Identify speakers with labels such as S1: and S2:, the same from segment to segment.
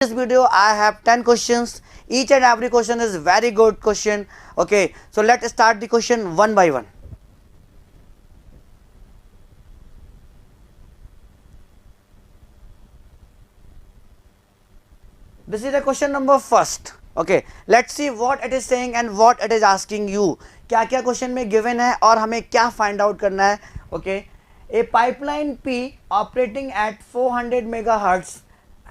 S1: This video I have 10 questions. Each and every question is very good question. Okay, so let's start the question one by one. This is the question number first. Okay, let's see what it is saying and what it is asking you. क्या क्या question में given है और हमें क्या find out करना है. Okay, a pipeline P operating at 400 megahertz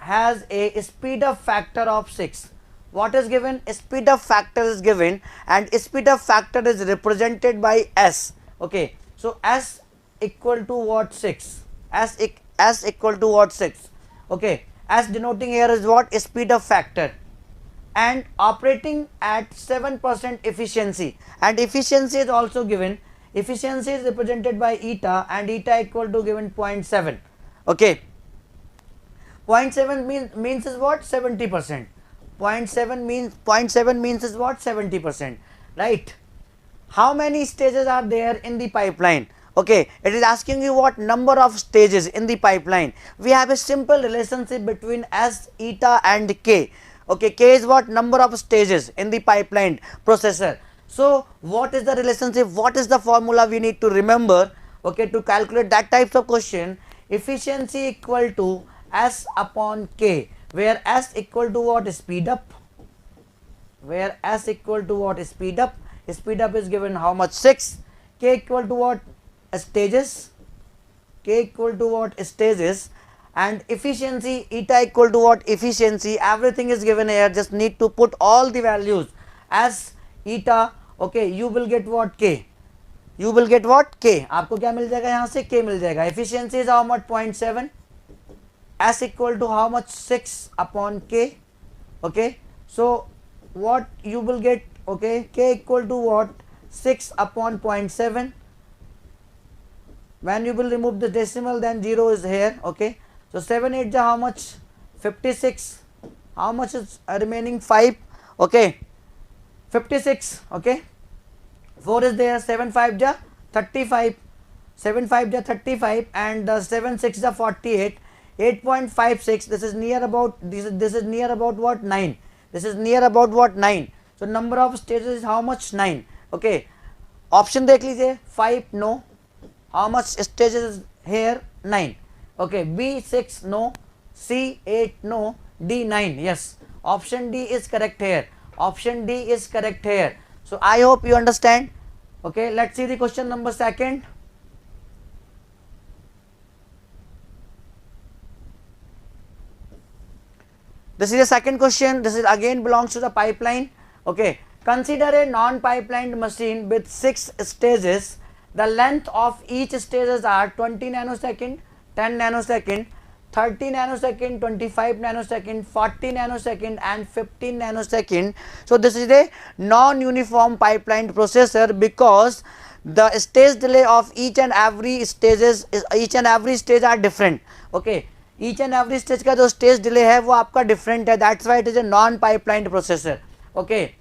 S1: has a speed up factor of 6. What is given? Speed up factor is given and speed up factor is represented by S. Okay, so S equal to what? 6. S equal to what? 6. Okay, S denoting here is what? Speed up factor, and operating at 7% efficiency, and efficiency is also given. Efficiency is represented by eta and eta equal to given 0.7. Okay, 0.7 means is what? 70%. 0.7 means is what? 70%, right? How many stages are there in the pipeline? Okay, it is asking you what number of stages in the pipeline. We have a simple relationship between S, eta and K. Okay, K is what? Number of stages in the pipeline processor. So what is the relationship? What is the formula we need to remember? Okay, to calculate that types of question. Efficiency equal to S upon K, where S equal to what? Speed up. Where S equal to what? Speed up. Speed up is given how much? 6. K equal to what? Stages. K equal to what? Stages. And efficiency, eta equal to what? Efficiency. Everything is given here. Just need to put all the values as eta. Okay, you will get what? K. You will get what? K. आपको क्या मिल जाएगा यहाँ से? K मिल जाएगा. Efficiency is how much? 0.7. S equal to how much? 6 upon K. Okay, so what you will get? Okay, K equal to what? 6 upon 0.7. When you will remove the decimal, then 0 is here. Okay, so 7 8 ja how much? 56. How much is remaining? 5. Okay, 56. Okay, 4 is there. 7 5 ja 35. 7 5 ja 35 and 7 6 ja 48. 8.56. This is near about this is near about what? 9. This is near about what? 9. So number of stages is how much? 9. Okay, option देख लीजिए. 5 no. How much stages is here? 9. Okay, B 6 no, C 8 no, D 9. Yes, option D is correct here. Option D is correct here. So I hope you understand. Okay, let's see the question number second. This is the second question. This is again belongs to the pipeline. Okay, consider a non-pipelined machine with 6 stages. The length of each stages are 20 nanosecond, 10 nanosecond, 30 nanosecond, 25 nanosecond, 40 nanosecond and 15 nanosecond. So this is a non-uniform pipeline processor because the stage delay of each and every stage are different. Okay, each and every stage का जो stage delay है वो आपका different है. That's why it is a non-pipelined processor. Okay,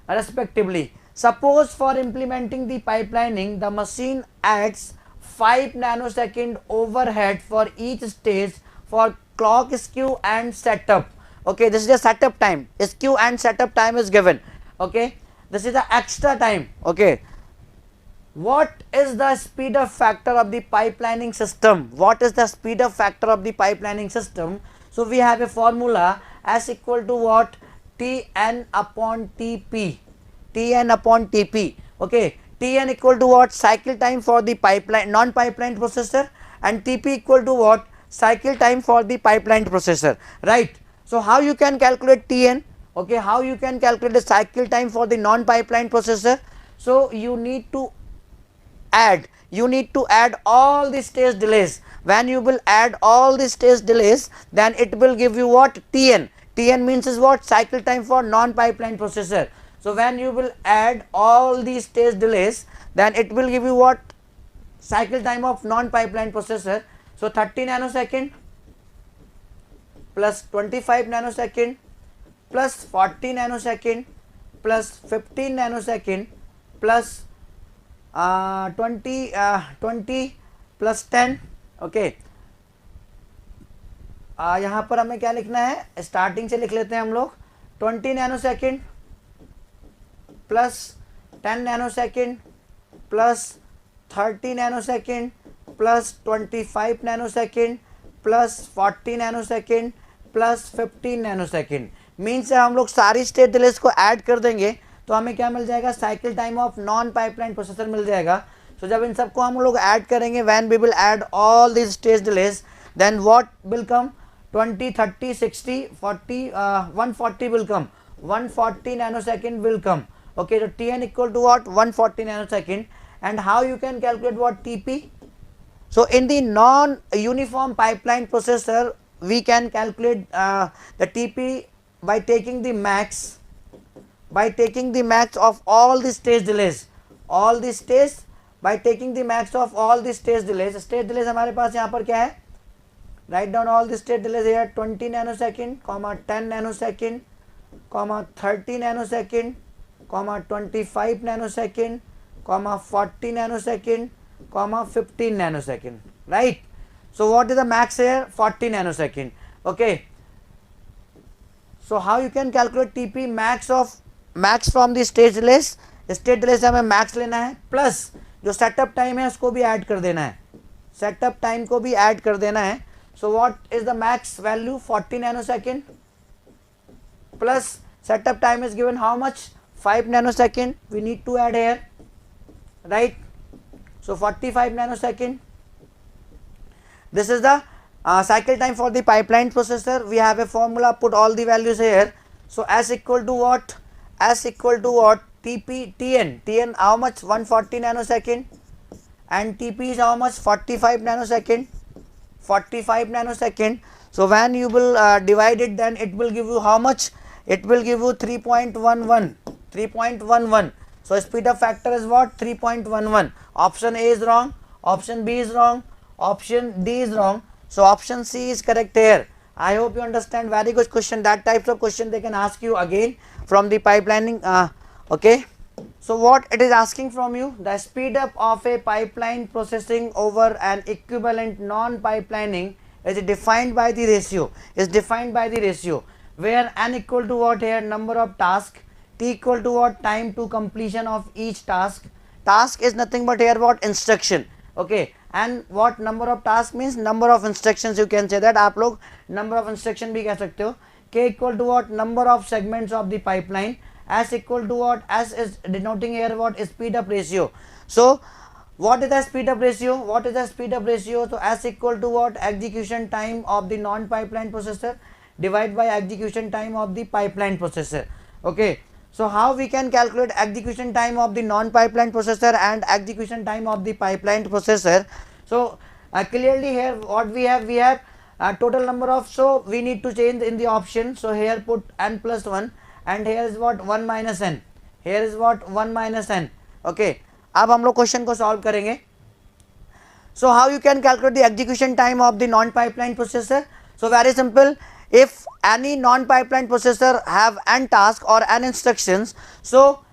S1: respectively. Suppose for implementing the pipelining, the machine adds 5 nanosecond overhead for each stage for clock skew and setup. Okay, this is the setup time. Skew and setup time is given. Okay, this is the extra time. Okay, what is the speed up factor of the pipelining system? What is the speed up factor of the pipelining system? So we have a formula S equal to what? Tn upon Tp. Tn upon Tp. Okay, Tn equal to what? Cycle time for the pipeline non-pipeline processor, and Tp equal to what? Cycle time for the pipeline processor, right? So how you can calculate Tn? Okay, how you can calculate the cycle time for the non-pipeline processor? So you need to add all the stage delays. When you will add all the stage delays, then it will give you what? Tn. Tn means is what? Cycle time for non-pipeline processor. So when you will add all these stage delays, then it will give you what? Cycle time of non-pipeline processor. So 30 nanosecond plus 25 nanosecond plus 40 nanosecond plus 15 nanosecond plus 20 plus 10. Okay, यहाँ पर हमें क्या लिखना है, starting से लिख लेते हैं हम लोग 20 nano second plus 10 nano second plus 30 nano second plus 25 nano second plus 40 nano second plus 15 nano second. Means हम लोग सारी स्टेज डिलेस को ऐड कर देंगे तो हमें क्या मिल जाएगा, cycle time of non pipeline processor मिल जाएगा। सो जब इन सबको हम लोग ऐड करेंगे, when we will add all this stage delays, then what will come, 20 30 60 40 140 will come, 140 nanosecond will come. Okay, so Tn equal to what, 140 nanosecond. And how you can calculate what Tp? So in the non uniform pipeline processor we can calculate the Tp by taking the max, of all the stage delays, all the stage, by taking the max of all the stage delays. Stage delays हमारे पास यहाँ पर क्या है, write down all the state delays here, 20 nanosecond, 10 nanosecond, 30 nanosecond, 25 nanosecond, 40 nanosecond, 15 nanosecond, right? So what is the max here, 40 nanosecond. Okay, so how you can calculate TP, max from the stage delays. Stage delay से हमें max लेना है, plus जो setup time है उसको भी add कर देना है, सेटअप टाइम को भी ऐड कर देना है. So what is the max value, 40 nanosecond plus setup time is given how much, 5 nanosecond, we need to add here, right? So 45 nanosecond. This is the cycle time for the pipeline processor. We have a formula, put all the values here. So S equal to what, S equal to what, TP, Tn how much, 140 nanosecond, and TP is how much, 45 nanosecond, 45 nanosecond. So when you will divide it, then it will give you how much, it will give you 3.11, 3.11. So speed up factor is what, 3.11. Option A is wrong, option B is wrong, option D is wrong. So option C is correct here. I hope you understand. Very good question. That types of question they can ask you again from the pipelining. Okay, so what it is asking from you, the speed up of a pipeline processing over an equivalent non-pipelining is defined by the ratio, where n equal to what here, number of tasks, t equal to what, time to completion of each task. Task is nothing but here what, instruction. Okay, and what number of task means number of instructions, you can say that. आप लोग number of instruction भी कह सकते हो. K equal to what, number of segments of the pipeline. S equal to what, S is denoting here what, speed up ratio. So what is the speed up ratio, what is the speed up ratio? So S equal to what, execution time of the non pipeline processor divided by execution time of the pipeline processor. Okay, so how we can calculate execution time of the non pipeline processor and execution time of the pipeline processor? So clearly here what we have total number of, so we need to change in the option. So here put n plus 1, and here is what, 1 minus n, here is what, 1 minus n. Okay, अब हम लोग question को solve करेंगे. So how you can calculate the execution time of the non pipeline processor? So very simple, if any non pipeline processor have n task or n instructions, so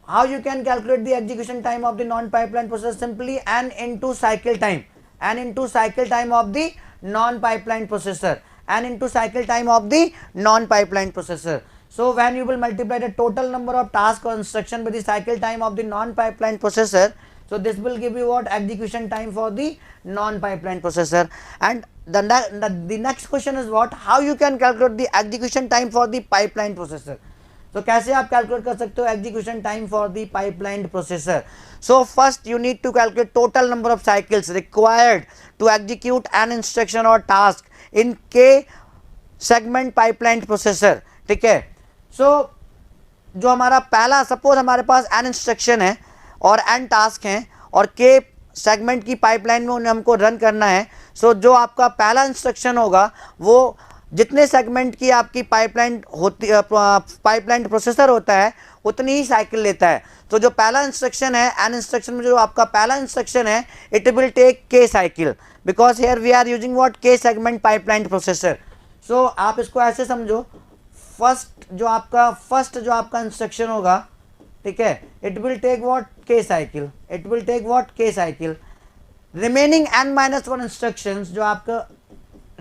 S1: how you can calculate the execution time of the non pipeline processor? Simply n into cycle time, n into cycle time of the non pipeline processor, n into cycle time of the non pipeline processor. So when you will multiply the total number of tasks or instruction by the cycle time of the non pipeline processor, so this will give you what, execution time for the non pipeline processor. And the next question is what, how you can calculate the execution time for the pipeline processor? So कैसे आप calculate कर सकते हो execution time for the pipeline processor? So first you need to calculate total number of cycles required to execute an instruction or task in K segment pipeline processor. ठीक है, so जो हमारा पहला, सपोज हमारे पास n instruction है और n task हैं और K सेगमेंट की पाइपलाइन में उन्हें हमको रन करना है. सो जो आपका पहला इंस्ट्रक्शन होगा वो जितने सेगमेंट की आपकी पाइपलाइन होती, पाइपलाइन प्रोसेसर होता है उतनी ही साइकिल लेता है. तो जो पहला इंस्ट्रक्शन है, n इंस्ट्रक्शन में जो आपका पहला इंस्ट्रक्शन है, it will take K cycle, because here we are using what, K segment pipeline processor. So आप इसको ऐसे समझो, फर्स्ट जो आपका इंस्ट्रक्शन होगा, ठीक है, it will take what, K cycle, it will take what, K cycle. Remaining n-1 instructions, जो आपका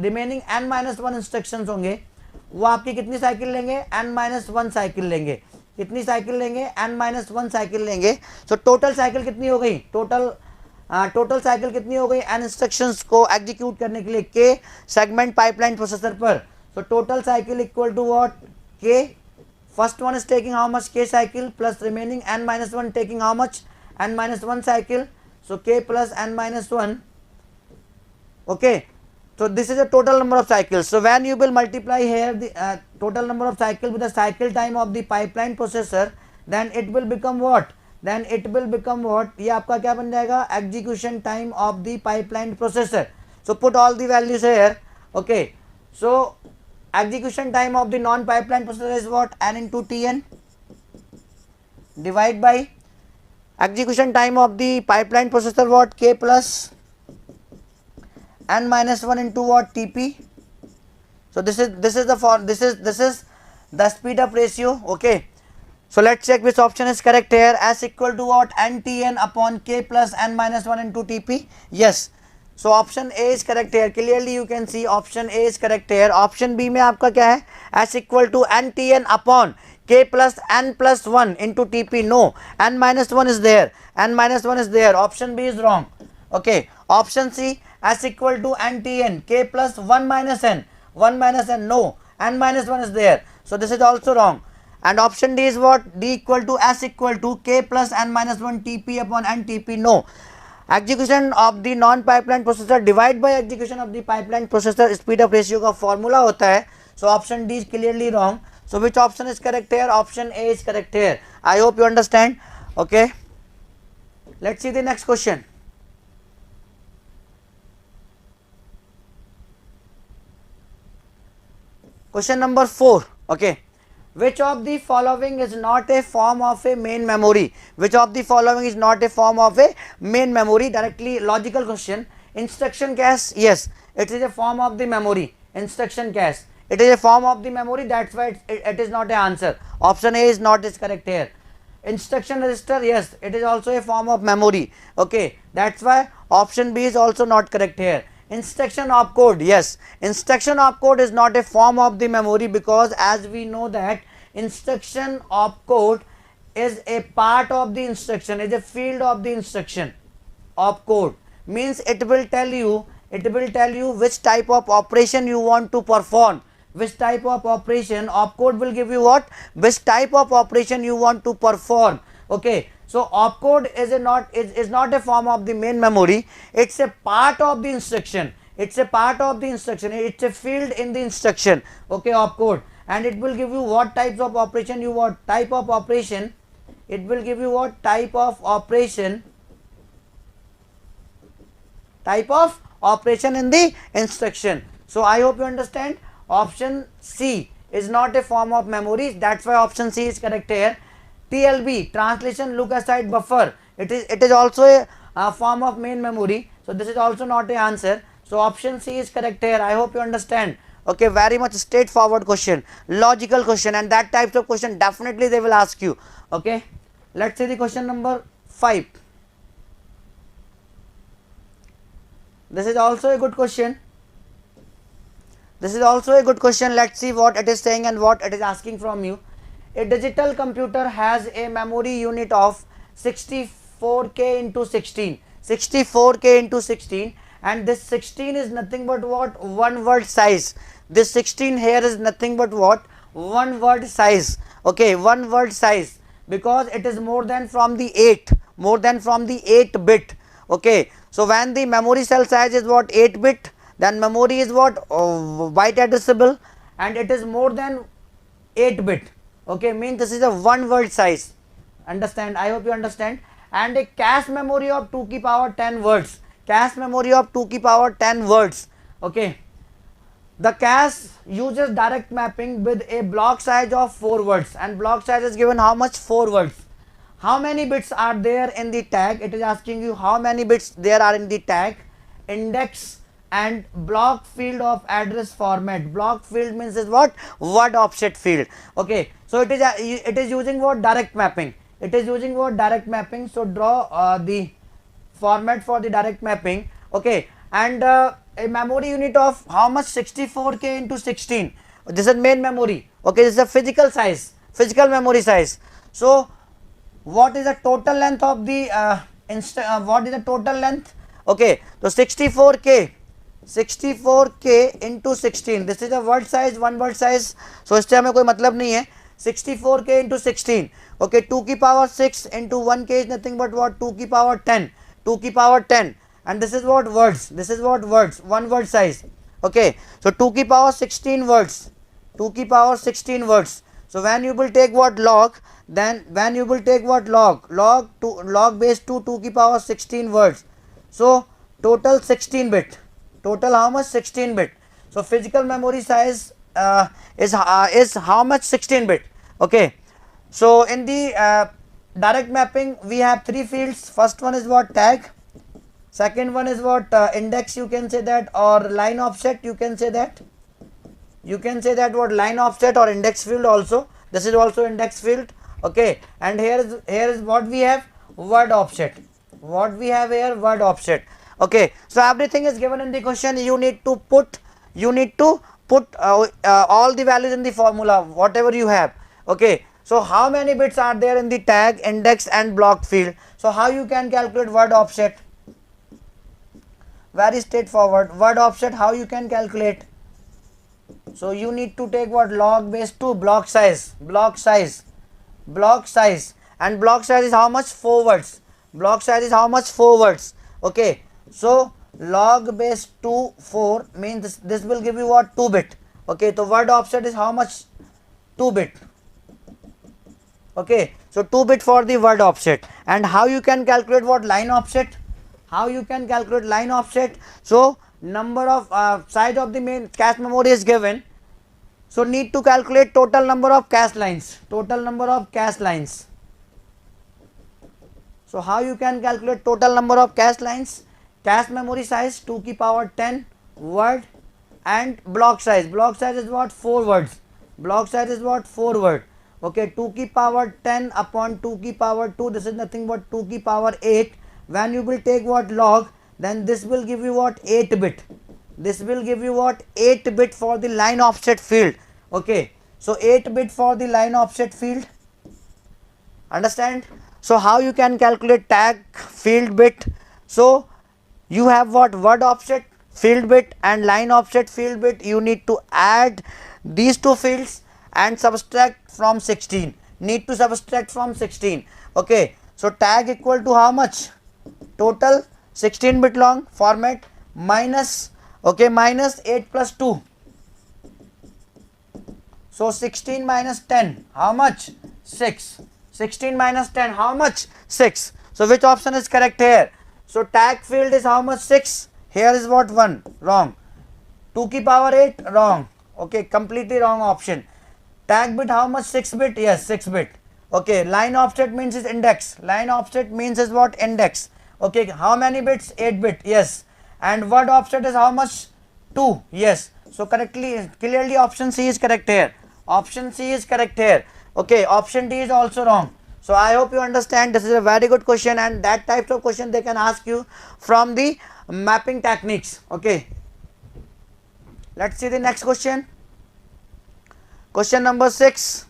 S1: रिमेनिंग n-1 इंस्ट्रक्शंस होंगे वो आपकी कितनी साइकिल लेंगे, n-1 साइकिल लेंगे। कितनी साइकिल लेंगे, n-1 साइकिल लेंगे। सो टोटल साइकिल कितनी हो गई, टोटल साइकिल कितनी हो गई n इंस्ट्रक्शंस को एग्जीक्यूट करने के लिए k सेगमेंट पाइपलाइन प्रोसेसर पर। So total cycle equal to what, k, first one is taking how much, k cycle plus remaining n-1 taking how much, n-1 cycle. So k plus n-1. Okay, so this is the total number of cycles. So when you will multiply here the total number of cycles with the cycle time of the pipeline processor, then it will become what, then it will become what, ये आपका क्या बन जाएगा, execution time of the pipeline processor. So put all the values here. Okay, so execution time of the non pipeline processor is what, n into tn, divide by execution time of the pipeline processor, what, k plus n-1 into what, tp. So this is the speed up ratio. Okay, so let's check which option is correct here. S equal to what, ntn upon k plus n-1 into tp. Yes, so option A is correct here. Clearly you can see option A is correct here. Option B में आपका क्या है, S equal to ntn upon k plus n plus 1 into tp. No, n-1 is there, n-1 is there. Option B is wrong. Okay, option C, S equal to ntn k plus 1 minus n, 1 minus n. No, n-1 is there. So this is also wrong. And option D is what, D equal to S equal to k plus n-1 tp upon n tp. No, execution of the non pipeline processor divide by execution of the pipeline processor speed up ratio का formula होता है. So option D is clearly wrong. So which option is correct here? Option A is correct here. I hope you understand. Okay, let's see the next question. Question number 4. Okay, which of the following is not a form of a main memory? Which of the following is not a form of a main memory? Directly logical question. Instruction cache, yes, it is a form of the memory. Instruction cache, it is a form of the memory, that's why it is not an answer. Option A is not is correct here. Instruction register, yes, it is also a form of memory. Okay, that's why option B is also not correct here. Instruction opcode, yes, instruction opcode is not a form of the memory, because as we know that instruction opcode is a part of the instruction, is a field of the instruction. Opcode means it will tell you which type of operation you want to perform, which type of operation. Opcode will give you what, which type of operation you want to perform. Okay, so opcode is not a form of the main memory, it's a part of the instruction, it's a part of the instruction, it's a field in the instruction. Okay, opcode, and it will give you what types of operation you want, type of operation, it will give you what type of operation, in the instruction. So I hope you understand. Option C is not a form of memory, that's why option C is correct here. TLB, translation look aside buffer, it is also a form of main memory, so this is also not a answer. So option C is correct here. I hope you understand. Okay, very much straightforward question, logical question, and that types of question definitely they will ask you. Okay, let's see the question number 5. This is also a good question. Let's see what it is saying and what it is asking from you. A digital computer has a memory unit of 64k into 16, and this 16 is nothing but what, one word size. This 16 here is nothing but what, one word size. Okay, one word size, because it is more than from the 8 bit. Okay, so when the memory cell size is what, 8 bit, then memory is what, byte addressable, and it is more than 8 bit. Okay, means this is a one word size. Understand? I hope you understand. And a cache memory of 2 की power 10 words. Okay, the cache uses direct mapping with a block size of 4 words, and block size is given how much, 4 words. How many bits are there in the tag? It is asking you how many bits there are in the tag, index and block field of address format. Block field means is what, word offset field. Okay, so it is using what, direct mapping. So draw the format for the direct mapping. Okay, and a memory unit of how much? 64K into 16. This is main memory. Okay, this is a physical size, physical memory size. So what is the total length of the what is the total length? Okay, so 64K into 16, this is a word size, one word size, so इससे हमें कोई मतलब नहीं है. 64K into 16, okay, 2 की power 6 into 1K is nothing but what? 2 की power 10, 2 की power 10, and this is what? Words. This is what? Words, one word size. Okay, so 2 की power 16 words, 2 की power 16 words. So when you will take what? Log, then when you will take what? Log base 2 की power 16 words. So total 16 bit, total how much? 16 bit. So physical memory size is how much? 16 bit. Okay, so in the direct mapping we have three fields. First one is what? Tag. Second one is what? Index, you can say that, or line offset, you can say that. You can say that what? Line offset or index field also. This is also index field. Okay, and here is what we have? Word offset. What we have here? Word offset. Okay, so everything is given in the question. You need to put all the values in the formula, whatever you have. Okay, so how many bits are there in the tag, index and block field? So how you can calculate word offset? Very straightforward. Word offset, how you can calculate? So you need to take what? Log base 2, block size, and block size is how much? 4 words. Block size is how much? 4 words. Okay, so log base 2 4 means this will give you what? 2 bit. Okay, so word offset is how much? 2 bit. Okay, so 2 bit for the word offset. And how you can calculate what? Line offset. How you can calculate line offset? So number of size of the main cache memory is given, so need to calculate total number of cache lines, total number of cache lines. So how you can calculate total number of cache lines? Cache memory size 2 की power 10 word, and block size is what? 4 words. Block size is what? 4 word. Okay, 2 की power 10 upon 2 की power 2, this is nothing but 2 की power 8. When you will take what? Log, then this will give you what? 8 bit. This will give you what? 8 bit for the line offset field. Okay, so 8 bit for the line offset field. Understand? So how you can calculate tag, field bit? So you have what? Word offset field bit and line offset field bit. You need to add these two fields and subtract from 16. Need to subtract from 16. Okay, so tag equal to how much? Total 16 bit long format minus, okay, minus 8 plus 2. So 16 minus 10, how much? 6. 16 minus 10, how much? 6. So which option is correct here? So tag field is how much? 6. Here is what? 1. Wrong. 2 की power 8. Wrong. Okay, completely wrong option. Tag bit how much? 6 bit? Yes, 6 bit. Okay, line offset means is index. Line offset means is what? Index. Okay, how many bits? 8 bit. Yes. And word offset is how much? 2. Yes. So correctly, clearly option C is correct here. Option C is correct here. Okay, option D is also wrong. So I hope you understand. This is a very good question, and that types of question they can ask you from the mapping techniques. Okay, let's see the next question. Question number 6.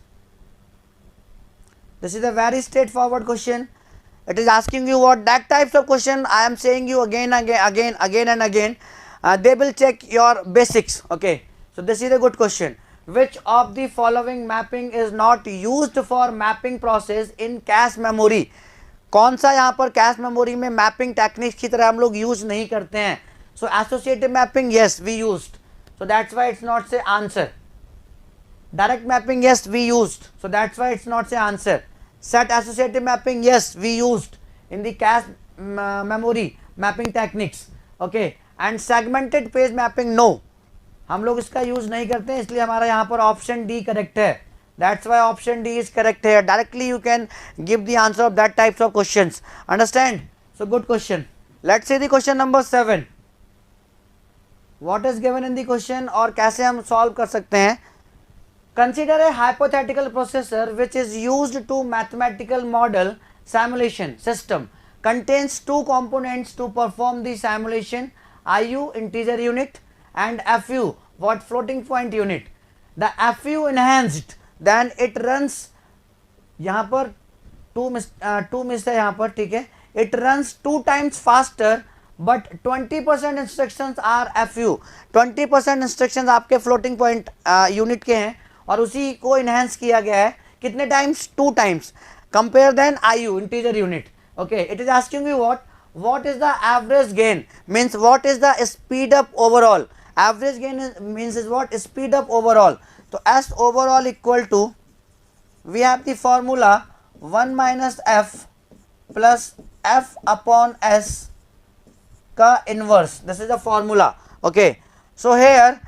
S1: This is a very straightforward question. It is asking you what? That types of question I am saying you again and again. They will check your basics. Okay, so this is a good question. Which of the following mapping is not used for mapping process in cache memory? कौन सा यहाँ पर cache memory में mapping techniques की तरह हम लोग use नहीं करते हैं? So associative mapping, yes, we used. So that's why it's not say answer. Direct mapping, yes, we used. So that's why it's not say answer. Set associative mapping, yes, we used in the cache memory mapping techniques. Okay, and segmented page mapping, no, हम लोग इसका use नहीं करते हैं, इसलिए हमारा यहाँ पर ऑप्शन डी करेक्ट है. That's why option D is correct है. Directly you can give the answer of that types of questions. Understand? So good question. Let's see the question number 7. What is given in the question और कैसे हम solve कर सकते हैं. Consider a hypothetical processor which is used to mathematical model simulation system contains two components to perform the simulation IU integer unit and FU what floating point unit. The FU enhanced then it runs यहाँ पर to miss है यहाँ पर, ठीक है, it runs 2 times faster but 20% instructions are FU, 20% instructions आपके floating point unit के हैं और उसी को enhance किया गया है कितने times, 2 times compare than IU integer unit. Okay, it is asking you what is the average gain, means what is the speed up overall. Average gain means is what, speed up overall. So S overall equal to, we have the formula 1 minus F plus F upon S ka inverse. This is the formula. Okay, so here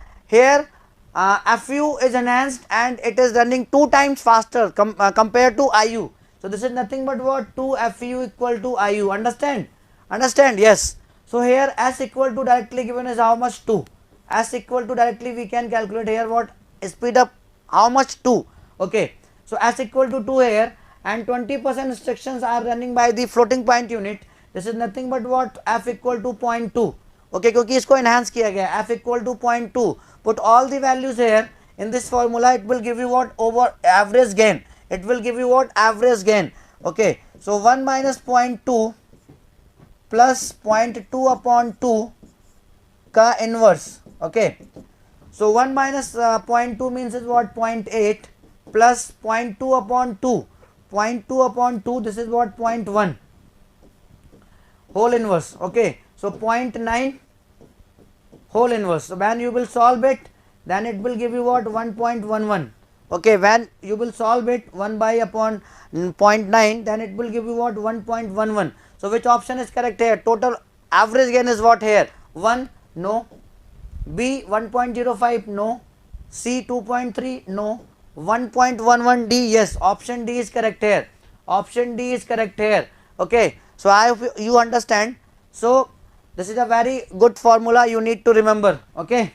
S1: FU is enhanced and it is running 2 times faster compared to IU. So this is nothing but what, 2 FU equal to IU. Understand? Yes. So here S equal to directly given is how much, 2. S equal to directly we can calculate here what, speed up how much, 2. Okay, so S equal to 2 here and 20% instructions are running by the floating point unit. This is nothing but what, F equal to 0.2. Okay, क्योंकि इसको enhance किया गया, F equal to 0.2. Put all the values here in this formula. It will give you what, over average gain. It will give you what, average gain. Okay, so 1 minus 0.2 plus 0.2 upon 2 ka inverse. Okay, so 1 minus 0.2 means is what, 0.8 plus 0.2 upon 2, 0.2 upon 2, this is what, 0.1 whole inverse. Okay, so 0.9 whole inverse. So when you will solve it, then it will give you what, 1.11. Okay, when you will solve it 1 by upon 0.9, then it will give you what, 1.11. So which option is correct here? Total average gain is what here? 1, no. B 1.05, no. C 2.3, no. 1.11, D, yes. Option D is correct here. Option D is correct here. Okay, so I hope you understand. So this is a very good formula you need to remember. Okay,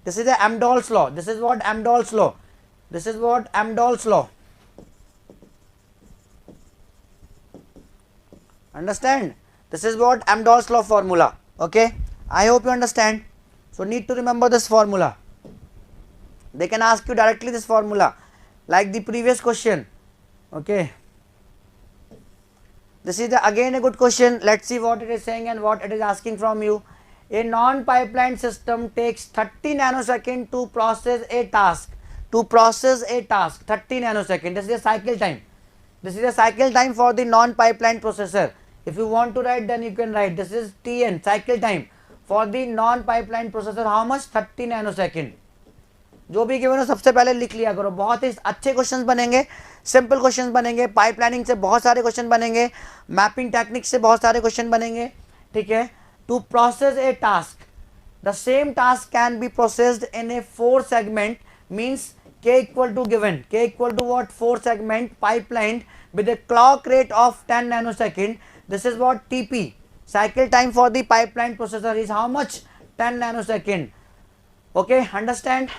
S1: this is the Amdahl's law. This is what, Amdahl's law. This is what, Amdahl's law. Understand? This is what, Amdahl's law formula. Okay, I hope you understand. So need to remember this formula. They can ask you directly this formula like the previous question. Okay, this is again a good question. Let's see what it is saying and what it is asking from you. A non-pipeline system takes 30 nanoseconds to process a task. 30 nanoseconds. This is a cycle time. This is a cycle time for the non-pipeline processor. If you want to write, then you can write. This is TN, cycle time for the non-pipeline processor. How much? 30 nanosecond. जो भी given हो सबसे पहले लिख लिया करो. बहुत ही अच्छे क्वेश्चंस बनेंगे, सिंपल क्वेश्चंस बनेंगे, पाइपलाइनिंग से बहुत सारे क्वेश्चन बनेंगे, मैपिंग टेक्निक से बहुत सारे क्वेश्चन बनेंगे. ठीक है. To process a task, the same task can be processed in a 4 segment, means K equal to given, K equal to what, 4 segment pipeline with a clock rate of 10 nanosecond. This is what, TP, cycle time for the pipeline processor is how much, 10 nanosecond. Okay, understand?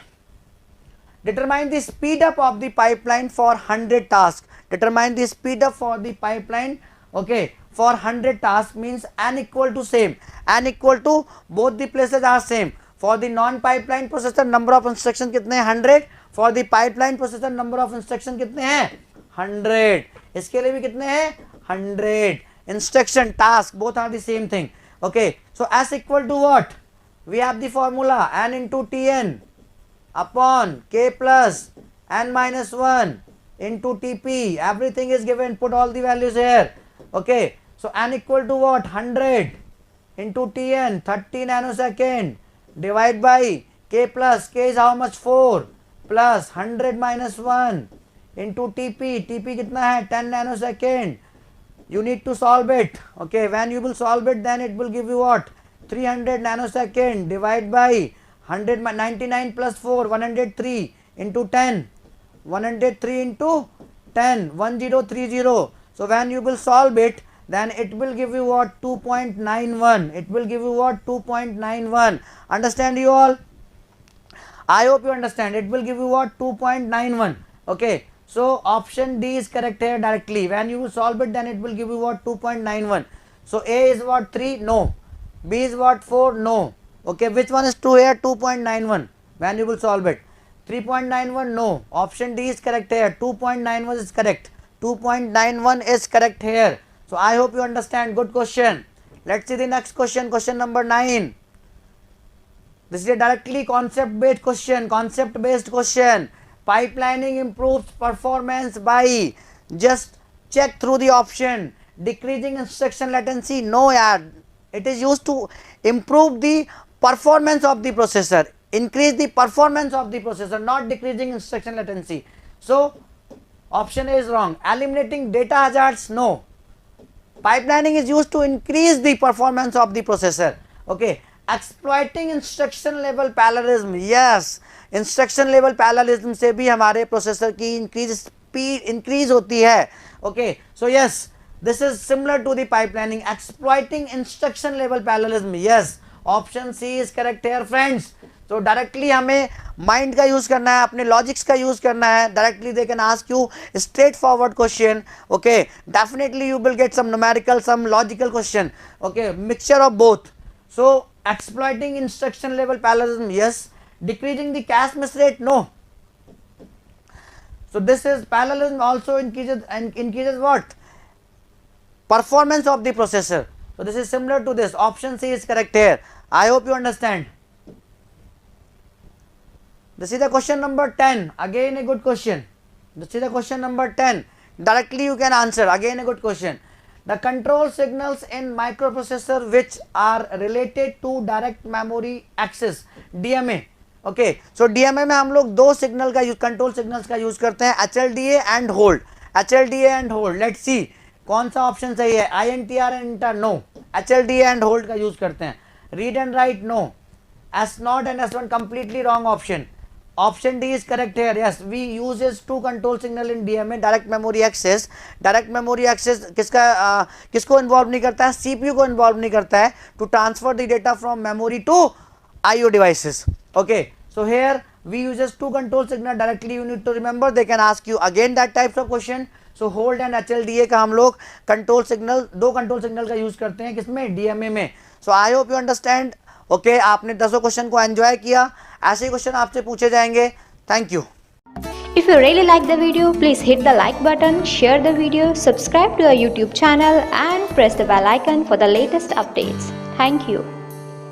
S1: Determine the speed up of the pipeline for 100 tasks. Determine the speed up for the pipeline, okay, for 100 tasks, means n equal to same, n equal to both the places are same. For the non-pipeline processor number of instruction कितने हैं, 100. For the pipeline processor number of instruction कितने हैं, 100. इसके लिए भी कितने हैं, 100. Instruction, task, both are the same thing. Okay, so S equal to what, we have the formula n into Tn upon K plus n minus 1 into Tp. Everything is given, put all the values here. Okay, so n equal to what, 100 into Tn, 30 nanosecond, divide by K plus, K is how much, 4, plus 100 minus 1 into Tp. Tp कितना है, 10 nanosecond. You need to solve it. Okay, when you will solve it, then it will give you what, 300 nanosecond, divide by 199 plus 4, 103 into 10, 103 into 10, 1030. So when you will solve it, then it will give you what, 2.91. It will give you what, 2.91. Understand you all? I hope you understand. It will give you what, 2.91. Okay, so option D is correct here directly. When you will solve it, then it will give you what, 2.91. So A is what, 3, no. B is what? 4? No. Okay, which one is true here? 2.91 when you will solve it. 3.91? No. Option D is correct here. 2.91 is correct. 2.91 is correct here. So I hope you understand. Good question. Let's see the next question. Question number 9. This is a directly concept based question. Concept based question. Pipelining improves performance by, just check through the option. Decreasing instruction latency? No, yaar. It is used to improve the performance of the processor, increase the performance of the processor, not decreasing instruction latency. So option A is wrong. Eliminating data hazards? No. Pipelining is used to increase the performance of the processor. Okay. Exploiting instruction level parallelism? Yes. Instruction level parallelism से भी हमारे processor की increase होती है. Okay, so yes, this is similar to the pipelining. Exploiting instruction level parallelism? Yes. Option C is correct here, friends. So directly हमें mind का use करना है, अपने logics का use करना है. Directly they can ask you straightforward question. Okay, definitely you will get some numerical, some logical question. Okay, mixture of both. So exploiting instruction level parallelism? Yes. Decreasing the cache miss rate? No. So this is parallelism also increases what? Performance of the processor. So this is similar to this. Option C is correct here. I hope you understand. This is the question number 10. Again a good question. This is the question number 10. Directly you can answer. Again a good question. The control signals in microprocessor which are related to direct memory access, DMA. Okay, so DMA में हम लोग दो signal का use, control signals का use करते हैं, HLDA and hold. HLDA and hold, let's see कौन सा ऑप्शन सही है. INTR and inter? No. HLDA and hold का यूज करते हैं. Read and write? No. S not and S one completely wrong option. Option D is correct here. Yes, we uses two control signal in DMA, direct memory access. Direct memory access किसको involve नहीं करता है? CPU को involve नहीं करता है, to transfer the data from memory to IO devices. Okay, so here we uses two control signal directly. You need to remember, they can ask you again that types of question. So hold and HLDA का हम लोग control signal, दो control signal का use करते हैं किसमें? DMA में. So I hope you understand. Okay, आपने 10 क्वेश्चन को एंजॉय किया. ऐसे ही क्वेश्चन आपसे पूछे जाएंगे. Thank you.
S2: If you really like the video, please hit the like button, share the video, subscribe to our YouTube channel and press the bell icon for the latest updates. Thank you.